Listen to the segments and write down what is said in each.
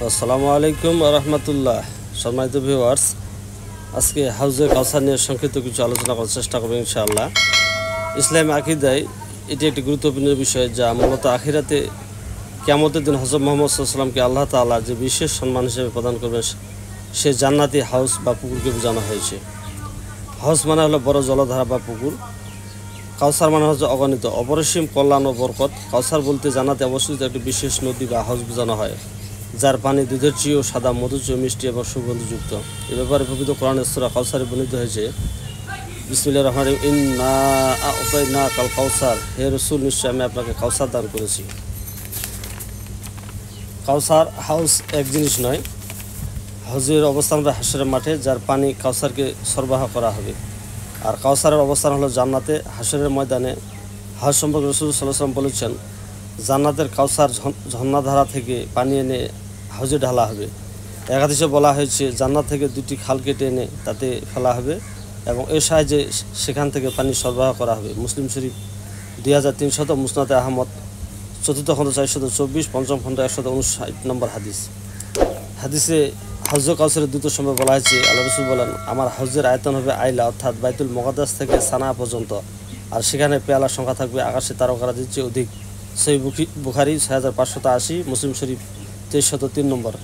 আসসালামু আলাইকুম ওয়া রাহমাতুল্লাহ। সম্মানিত ভিউয়ার্স, আজকে হাউজে কাউসার নিয়ে সংক্ষিপ্ত কিছু আলোচনা করার চেষ্টা করব ইনশাআল্লাহ। ইসলামী আকীদায় এটি একটি গুরুত্বপূর্ণ বিষয়, যা মূলত আখিরাতে কিয়ামতের দিন হযরত মুহাম্মদ সাল্লাল্লাহু আলাইহি ওয়াসাল্লামকে আল্লাহ তাআলা যে বিশেষ সম্মান হিসেবে প্রদান করবেন, সে জান্নাতি হাউজ বা পুকুরকে বোঝানো হয়েছে। হাউজ মানে হলো বড় জলধারা বা পুকুর। কাউসার মানে হচ্ছে অগণিত অপরিসীম কল্যাণ ও বরকত। কাউসার বলতে জান্নাতে অবস্থিত একটি বিশেষ নদী বা হাউজ বোঝানো হয়, যার পানি দুধের চেয়েও সাদা, মধুর চেয়েও মিষ্টি এবং সুগন্ধিযুক্ত। এ ব্যাপারে পবিত্র কোরআনের সূরা কাউসারে বর্ণিত হয়েছে, বিসমিল্লাহির রহমানির রহিম, ইন্না আ'তাইনাকাল কাউসার, হে রাসূল, নিশ্চয় আমি আপনাকে কাউসার দান করেছি। কাউসার হাউস এক জিনিস নয়, হাউজের অবস্থান হবে হাশরের মাঠে, যার পানি কাউসারকে সরবরাহ করা হবে। আর কাউসারের অবস্থান হলো জান্নাতে, হাশরের ময়দানে। হাউজ সম্পর্কে রাসূল সাল্লাল্লাহু আলাইহি ওয়াসাল্লাম বলেছেন, জান্নাতের কাউসার ঝর্ণাধারা থেকে পানি এনে হাউজে ঢালা হবে। এক হাদিসে বলা হয়েছে, জান্নাত থেকে দুটি খাল কেটে এনে তাতে ফেলা হবে এবং এর সাহায্যে সেখান থেকে পানি সরবরাহ করা হবে। মুসলিম শরীফ 2300, মুসনাদে আহমদ 4th খণ্ড 424, 5ম খণ্ড 159 নম্বর হাদিস। হাদিসে হাউজ কাউসারের দ্রুত সময় বলা হয়েছে, আল্লাহ রাসূল বলেন, আমার হাউজের আয়তন হবে আইলা, অর্থাৎ বাইতুল মুকাদ্দাস থেকে সানা পর্যন্ত, আর সেখানে পেয়ালার সংখ্যা থাকবে আকাশে তারকারাজির চেয়ে অধিক। সহিহ বুখারী 6580, মুসলিম শরীফ 2303 নম্বর।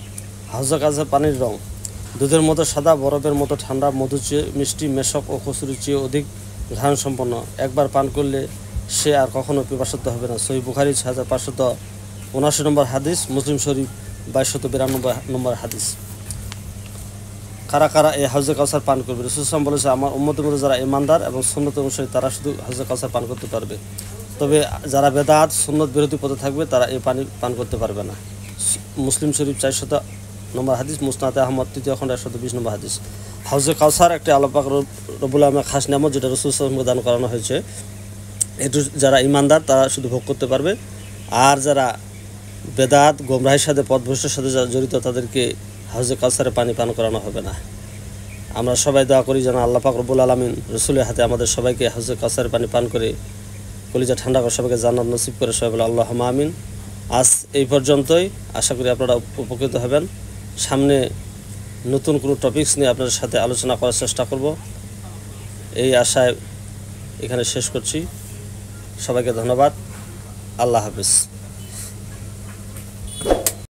হাউজ কাউসার পানির রং দুধের মতো সাদা, বরফের মতো ঠান্ডা, মধুর চেয়ে মিষ্টি, মেশক ও কসুরির চেয়ে অধিক ঘ্রাণ সম্পন্ন। একবার পান করলে সে আর কখনো পিপাসার্ত হবে না। সহিহ বুখারী 6579 নম্বর হাদিস, মুসলিম শরীফ 2292 নম্বর হাদিস। কারা কারা এই হাউজে কাউসার পান করবে? রাসূল সাল্লাল্লাহু আলাইহি ওয়াসাল্লাম বলেছে, আমার উম্মতের মধ্যে যারা ইমানদার এবং সুন্নত অনুসারী, তারা শুধু হাউজে কাউসার পান করতে পারবে। তবে যারা বেদাত সুন্নত বিরোধী পথে থাকবে, তারা এই পানি পান করতে পারবে না। মুসলিম শরীফ 400 নম্বর হাদিস, মুসনাদে আহমদ 3য় খণ্ড 120 নম্বর হাদিস। হাউজে কাউসার একটি আল্লাহ পাক রব্বুল আলামিনের খাস নিয়ামত, যেটা রাসূল সাল্লাল্লাহু আলাইহি ওয়াসাল্লামকে দান করানো হয়েছে। এটু যারা ইমানদার তারা শুধু ভোগ করতে পারবে, আর যারা বেদাত গোমরাহির সাথে পথভ্রষ্টের সাথে যারা জড়িত, তাদেরকে হাউজে কাউসারে পানি পান করানো হবে না। আমরা সবাই দোয়া করি যেন আল্লাহ পাক রব্বুল আলামিন রাসূলের হাতে আমাদের সবাইকে হাউজে কাউসারে পানি পান করে কলিজা ঠান্ডা করে সবাইকে জান্নাত নসিব করে। সবাই বলে আল্লাহুম্মা আমিন। আজ এই পর্যন্তই, আশা করি আপনারা উপকৃত হবেন। সামনে নতুন কোনো টপিকস নিয়ে আপনাদের সাথে আলোচনা করার চেষ্টা করব, এই আশায় এখানে শেষ করছি। সবাইকে ধন্যবাদ। আল্লাহ হাফেজ।